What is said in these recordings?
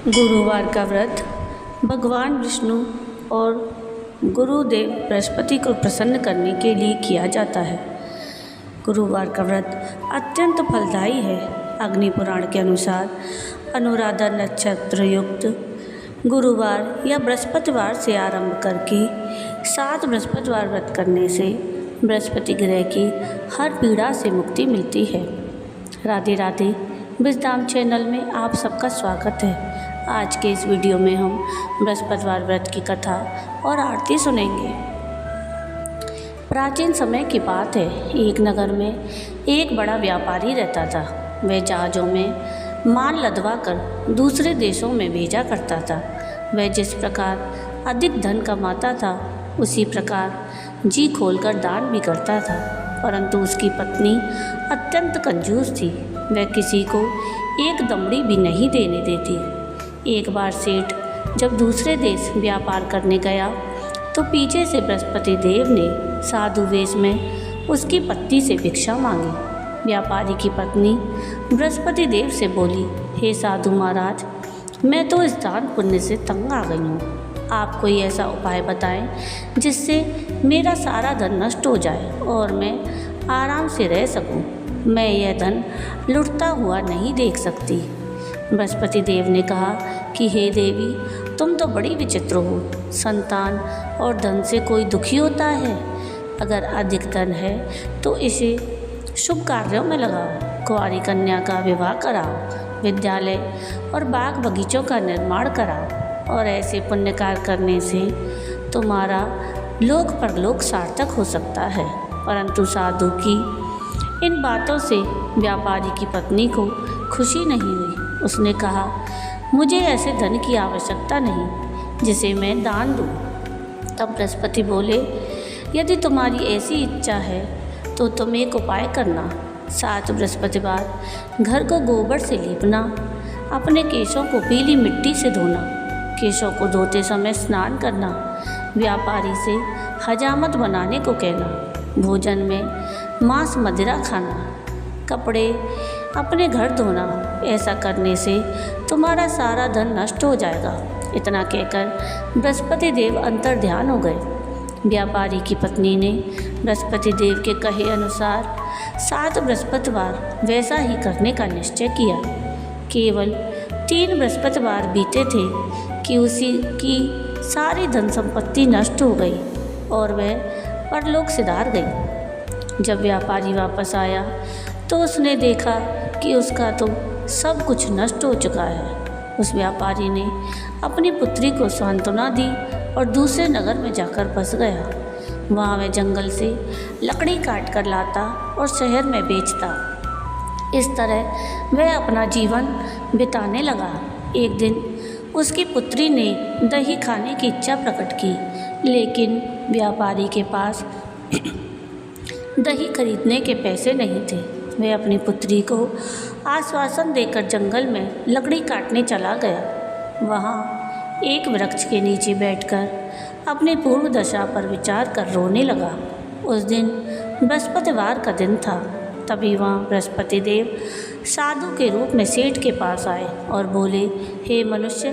गुरुवार का व्रत भगवान विष्णु और गुरुदेव बृहस्पति को प्रसन्न करने के लिए किया जाता है। गुरुवार का व्रत अत्यंत फलदायी है। अग्नि पुराण के अनुसार अनुराधा नक्षत्र युक्त गुरुवार या बृहस्पतिवार से आरंभ करके 7 बृहस्पतिवार व्रत करने से बृहस्पति ग्रह की हर पीड़ा से मुक्ति मिलती है। राधे राधे। विजडम चैनल में आप सबका स्वागत है। आज के इस वीडियो में हम बृहस्पतिवार व्रत की कथा और आरती सुनेंगे। प्राचीन समय की बात है। एक नगर में एक बड़ा व्यापारी रहता था। वह जहाज़ों में माल लदवा कर दूसरे देशों में भेजा करता था। वह जिस प्रकार अधिक धन कमाता था उसी प्रकार जी खोलकर दान भी करता था, परंतु उसकी पत्नी अत्यंत कंजूस थी। वह किसी को एक दमड़ी भी नहीं देने देती। एक बार सेठ जब दूसरे देश व्यापार करने गया तो पीछे से बृहस्पति देव ने साधु वेश में उसकी पत्नी से भिक्षा मांगी। व्यापारी की पत्नी बृहस्पति देव से बोली, हे साधु महाराज, मैं तो इस दान पुण्य से तंग आ गई हूँ। आप कोई ऐसा उपाय बताएं जिससे मेरा सारा धन नष्ट हो जाए और मैं आराम से रह सकूं। मैं यह धन लुटता हुआ नहीं देख सकती। बृहस्पति देव ने कहा कि हे देवी, तुम तो बड़ी विचित्र हो। संतान और धन से कोई दुखी होता है? अगर अधिक धन है तो इसे शुभ कार्यों में लगाओ। कुंवारी कन्या का विवाह कराओ, विद्यालय और बाग बगीचों का निर्माण कराओ, और ऐसे पुण्य कार्य करने से तुम्हारा लोक परलोक सार्थक हो सकता है। परंतु साधु की इन बातों से व्यापारी की पत्नी को खुशी नहीं हुई। उसने कहा, मुझे ऐसे धन की आवश्यकता नहीं जिसे मैं दान दूँ। तब बृहस्पति बोले, यदि तुम्हारी ऐसी इच्छा है तो तुम एक उपाय करना। 7 बृहस्पतिवार घर को गोबर से लीपना, अपने केशों को पीली मिट्टी से धोना, केशों को धोते समय स्नान करना, व्यापारी से हजामत बनाने को कहना, भोजन में मांस मदिरा खाना, कपड़े अपने घर धोना। ऐसा करने से तुम्हारा सारा धन नष्ट हो जाएगा। इतना कहकर बृहस्पति देव अंतर्ध्यान हो गए। व्यापारी की पत्नी ने बृहस्पति देव के कहे अनुसार 7 बृहस्पतिवार वैसा ही करने का निश्चय किया। केवल 3 बृहस्पतिवार बीते थे कि उसी की सारी धन संपत्ति नष्ट हो गई और वह परलोक सिधार गई। जब व्यापारी वापस आया तो उसने देखा कि उसका तो सब कुछ नष्ट हो चुका है। उस व्यापारी ने अपनी पुत्री को सांत्वना दी और दूसरे नगर में जाकर बस गया। वहाँ वह जंगल से लकड़ी काट कर लाता और शहर में बेचता। इस तरह वह अपना जीवन बिताने लगा। एक दिन उसकी पुत्री ने दही खाने की इच्छा प्रकट की, लेकिन व्यापारी के पास दही खरीदने के पैसे नहीं थे। वह अपनी पुत्री को आश्वासन देकर जंगल में लकड़ी काटने चला गया। वहाँ एक वृक्ष के नीचे बैठकर अपनी पूर्व दशा पर विचार कर रोने लगा। उस दिन बृहस्पतिवार का दिन था। तभी वहाँ बृहस्पति देव साधु के रूप में सेठ के पास आए और बोले, हे मनुष्य,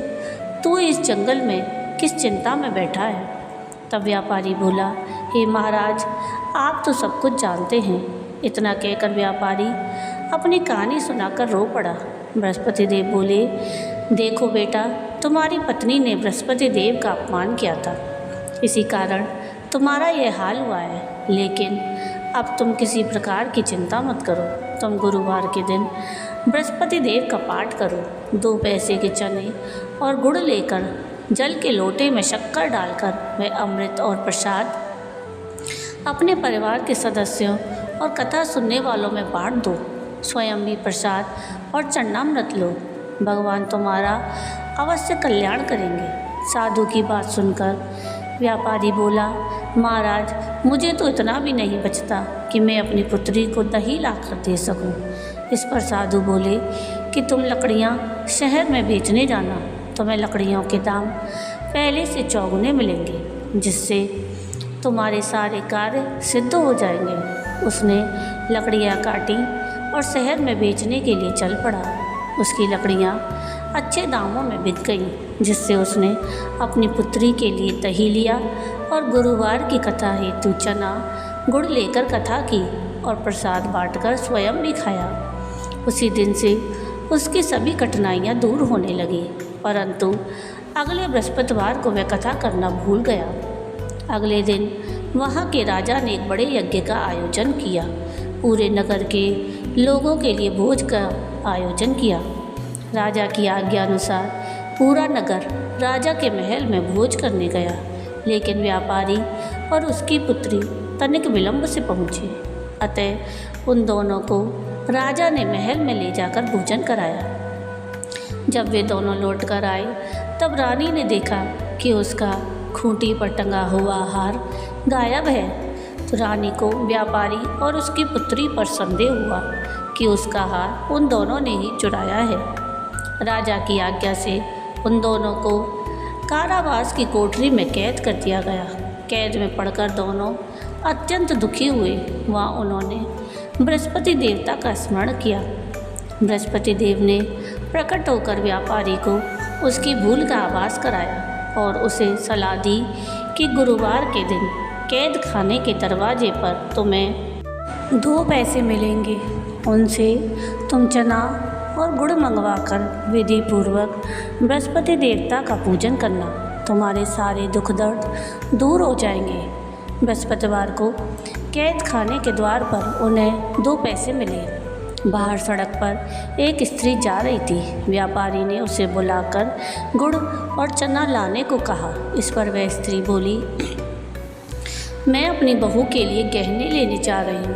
तू इस जंगल में किस चिंता में बैठा है? तब व्यापारी बोला, हे महाराज, आप तो सब कुछ जानते हैं। इतना कहकर व्यापारी अपनी कहानी सुनाकर रो पड़ा। बृहस्पति देव बोले, देखो बेटा, तुम्हारी पत्नी ने बृहस्पति देव का अपमान किया था, इसी कारण तुम्हारा यह हाल हुआ है। लेकिन अब तुम किसी प्रकार की चिंता मत करो। तुम गुरुवार के दिन बृहस्पति देव का पाठ करो। 2 पैसे के चने और गुड़ लेकर जल के लोटे में शक्कर डालकर वह अमृत और प्रसाद अपने परिवार के सदस्यों और कथा सुनने वालों में बांट दो। स्वयं भी प्रसाद और चन्नामृत लो। भगवान तुम्हारा अवश्य कल्याण करेंगे। साधु की बात सुनकर व्यापारी बोला, महाराज, मुझे तो इतना भी नहीं बचता कि मैं अपनी पुत्री को दही लाकर दे सकूं। इस पर साधु बोले कि तुम लकड़ियां शहर में बेचने जाना। तुम्हें लकड़ियों के दाम पहले से चौगुने मिलेंगे, जिससे तुम्हारे सारे कार्य सिद्ध हो जाएंगे। उसने लकड़ियाँ काटी और शहर में बेचने के लिए चल पड़ा। उसकी लकड़ियाँ अच्छे दामों में बिक गई, जिससे उसने अपनी पुत्री के लिए दही लिया और गुरुवार की कथा हेतु चना गुड़ लेकर कथा की और प्रसाद बांटकर स्वयं भी खाया। उसी दिन से उसकी सभी कठिनाइयाँ दूर होने लगी, परंतु अगले बृहस्पतिवार को वह कथा करना भूल गया। अगले दिन वहाँ के राजा ने एक बड़े यज्ञ का आयोजन किया। पूरे नगर के लोगों के लिए भोज का आयोजन किया। राजा की आज्ञा अनुसार पूरा नगर राजा के महल में भोज करने गया, लेकिन व्यापारी और उसकी पुत्री तनिक विलंब से पहुँचे। अतः उन दोनों को राजा ने महल में ले जाकर भोजन कराया। जब वे दोनों लौट कर आए तब रानी ने देखा कि उसका खूंटी पर टंगा हुआ हार गायब है। तो रानी को व्यापारी और उसकी पुत्री पर संदेह हुआ कि उसका हार उन दोनों ने ही चुराया है। राजा की आज्ञा से उन दोनों को कारावास की कोठरी में कैद कर दिया गया। कैद में पड़कर दोनों अत्यंत दुखी हुए। वहाँ उन्होंने बृहस्पति देवता का स्मरण किया। बृहस्पति देव ने प्रकट होकर व्यापारी को उसकी भूल का आभास कराया और उसे सलाह दी कि गुरुवार के दिन कैद खाने के दरवाजे पर तुम्हें 2 पैसे मिलेंगे। उनसे तुम चना और गुड़ मंगवाकर विधि पूर्वक बृहस्पति देवता का पूजन करना। तुम्हारे सारे दुख दर्द दूर हो जाएंगे। बृहस्पतिवार को कैद खाने के द्वार पर उन्हें 2 पैसे मिले। बाहर सड़क पर एक स्त्री जा रही थी। व्यापारी ने उसे बुलाकर गुड़ और चना लाने को कहा। इस पर वह स्त्री बोली, मैं अपनी बहू के लिए गहने लेने जा रही हूँ,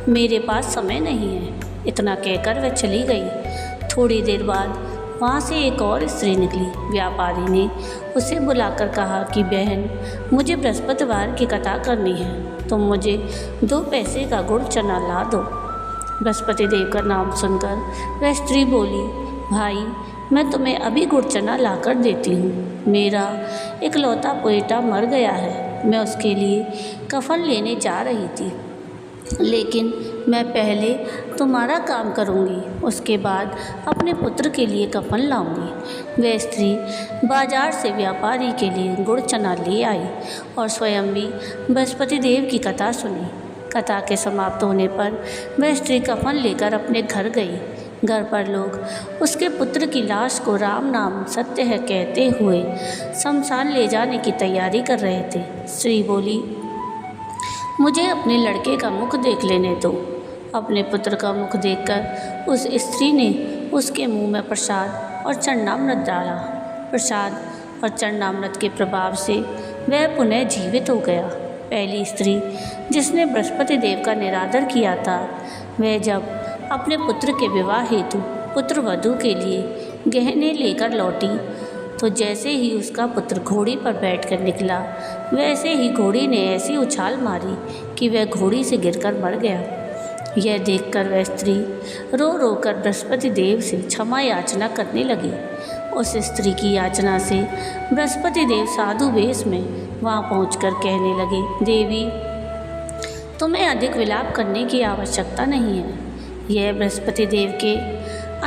मेरे पास समय नहीं है। इतना कहकर वह चली गई। थोड़ी देर बाद वहाँ से एक और स्त्री निकली। व्यापारी ने उसे बुलाकर कहा कि बहन, मुझे बृहस्पतिवार की कथा करनी है, तुम मुझे 2 पैसे का गुड़ चना ला दो। बृहस्पति देव का नाम सुनकर वह स्त्री बोली, भाई, मैं तुम्हें अभी गुड़ चना ला कर देती हूँ। मेरा इकलौता पोएटा मर गया है, मैं उसके लिए कफन लेने जा रही थी, लेकिन मैं पहले तुम्हारा काम करूँगी, उसके बाद अपने पुत्र के लिए कफन लाऊंगी। वह स्त्री बाजार से व्यापारी के लिए गुड़ चना ले आई और स्वयं भी बृहस्पति देव की कथा सुनी। कथा के समाप्त होने पर वह स्त्री कफन लेकर अपने घर गई। घर पर लोग उसके पुत्र की लाश को राम नाम सत्य है कहते हुए शमशान ले जाने की तैयारी कर रहे थे। स्त्री बोली, मुझे अपने लड़के का मुख देख लेने दो। अपने पुत्र का मुख देखकर उस स्त्री ने उसके मुंह में प्रसाद और चरणामृत डाला। प्रसाद और चरणामृत के प्रभाव से वह पुनः जीवित हो गया। पहली स्त्री जिसने बृहस्पति देव का निरादर किया था, वह जब अपने पुत्र के विवाह हेतु पुत्र वधू के लिए गहने लेकर लौटी तो जैसे ही उसका पुत्र घोड़ी पर बैठकर निकला, वैसे ही घोड़ी ने ऐसी उछाल मारी कि वह घोड़ी से गिरकर मर गया। यह देखकर वह स्त्री रो रो कर बृहस्पति देव से क्षमा याचना करने लगी। उस स्त्री की याचना से बृहस्पति देव साधु वेश में वहाँ पहुंचकर कहने लगे, देवी, तुम्हें अधिक विलाप करने की आवश्यकता नहीं है। यह बृहस्पति देव के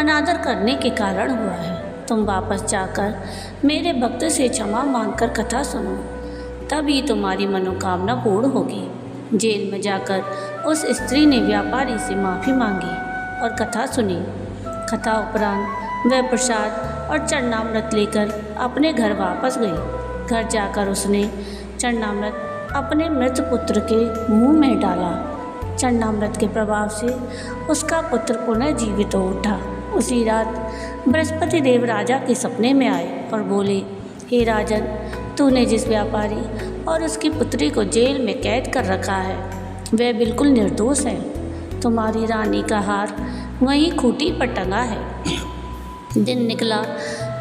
अनादर करने के कारण हुआ है। तुम वापस जाकर मेरे भक्त से क्षमा मांगकर कथा सुनो, तभी तुम्हारी मनोकामना पूर्ण होगी। जेल में जाकर उस स्त्री ने व्यापारी से माफ़ी मांगी और कथा सुनी। कथा उपरांत वह प्रसाद और चरणामृत लेकर अपने घर वापस गई। घर जाकर उसने चरणामृत अपने मृत पुत्र के मुंह में डाला। चरणामृत के प्रभाव से उसका पुत्र पुनः जीवित हो उठा। उसी रात बृहस्पति देव राजा के सपने में आए और बोले, हे राजन, तूने जिस व्यापारी और उसकी पुत्री को जेल में कैद कर रखा है, वह बिल्कुल निर्दोष है। तुम्हारी रानी का हार वहीं खूंटी पर टंगा है। दिन निकला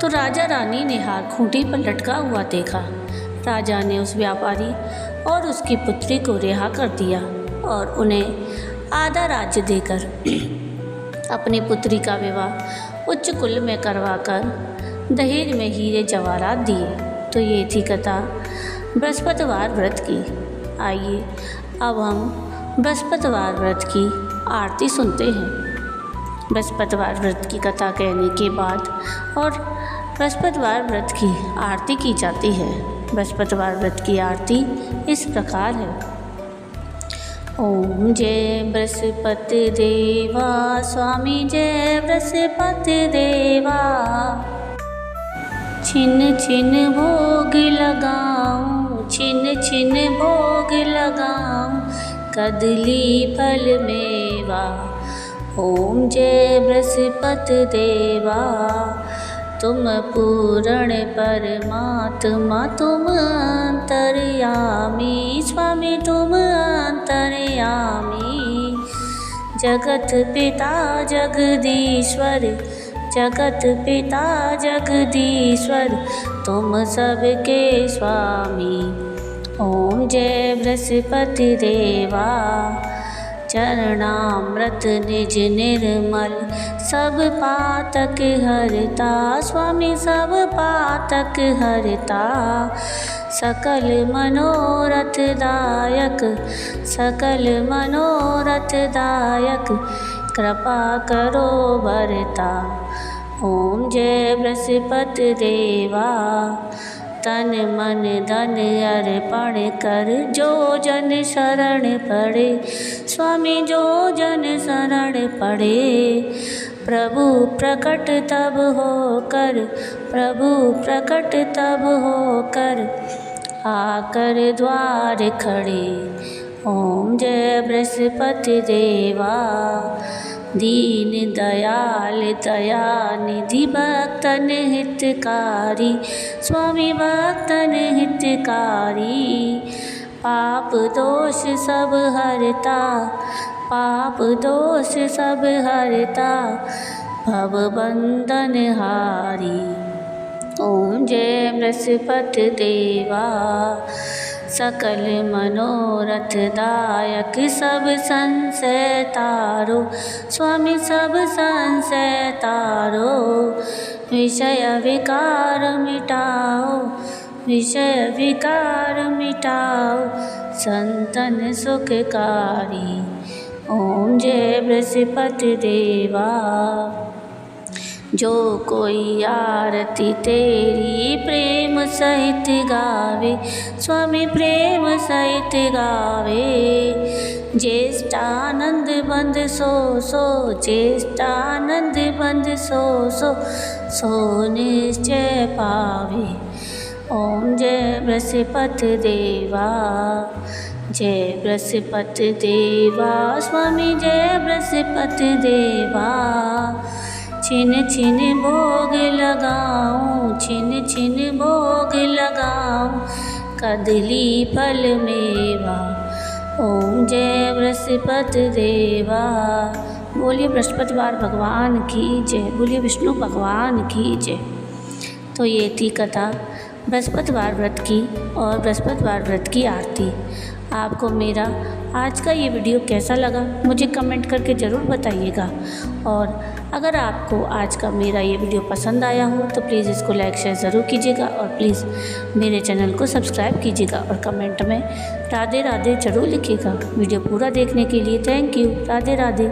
तो राजा रानी ने हार खूंटी पर लटका हुआ देखा। राजा ने उस व्यापारी और उसकी पुत्री को रिहा कर दिया और उन्हें आधा राज्य देकर अपनी पुत्री का विवाह उच्च कुल में करवाकर दहेज में हीरे जवाहरात दिए। तो ये थी कथा बृहस्पतिवार व्रत की। आइए अब हम बृहस्पतिवार व्रत की आरती सुनते हैं। बृहस्पतिवार व्रत की कथा कहने के बाद और बृहस्पतिवार व्रत की आरती की जाती है। बृहस्पतिवार व्रत की आरती इस प्रकार है। ओम जय बृहस्पति देवा, स्वामी जय बृहस्पति देवा। छिन छिन भोग लगाऊं, छिन छिन भोग लगाऊं, कदली फल मेवा। ओम जय बृहस्पति देवा, तुम पूर्ण परमात्मा, तुम अंतर्यामी, स्वामी तुम अंतर्यामी। जगत पिता जगदीश्वर, जगत पिता जगदीश्वर, तुम सबके स्वामी। ओम जय बृहस्पति देवा, चरणामृत निज निर्मल, सब पातक हरता, स्वामी सब पातक हरता। सकल मनोरथ दायक, सकल मनोरथ दायक, कृपा करो भरता। ओम जय बृहस्पति देवा, तन मन धन अर्पण कर, जो जन शरण पड़े, स्वामी जो जन शरण पड़े। प्रभु प्रकट तब होकर, प्रभु प्रकट तब होकर, आकर द्वार खड़े। ओम जय बृहस्पति देवा, दीन दयाल दया निधि, भक्तन हितकारी, स्वामी भक्तन हितकारी। पाप दोष सब हरता, पाप दोष सब हरता, भव बंधन हारी। ओम जय बृहस्पति देवा, सकल मनोरथ दायक, सब संशय तारो, स्वामी सब संशय तारो। विषय विकार मिटाओ, विषय विकार मिटाओ, संतन सुखकारी। ओम जय बृहस्पति देवा, जो कोई आरती तेरी प्रेम सहित गावे, स्वामी प्रेम सहित गावे। ज्येष्ठानंद बंद सो सो, ज्येष्ठानंद बंद सो सो, सो निश्चय पावे। ओम जय बृहस्पति देवा, जय बृहस्पति देवा, स्वामी जय बृहस्पति देवा। छिन छिन भोग लगाऊं, छिन छिन भोग लगाऊं, कदली फल मेवा। ओम जय बृहस्पति देवा। बोलिए बृहस्पतिवार भगवान की जय, बोलिए विष्णु भगवान की जय। तो ये थी कथा बृहस्पतिवार व्रत की और बृहस्पतिवार व्रत की आरती। आपको मेरा आज का ये वीडियो कैसा लगा मुझे कमेंट करके ज़रूर बताइएगा। और अगर आपको आज का मेरा ये वीडियो पसंद आया हो तो प्लीज़ इसको लाइक शेयर ज़रूर कीजिएगा और प्लीज़ मेरे चैनल को सब्सक्राइब कीजिएगा और कमेंट में राधे राधे ज़रूर लिखिएगा। वीडियो पूरा देखने के लिए थैंक यू। राधे राधे।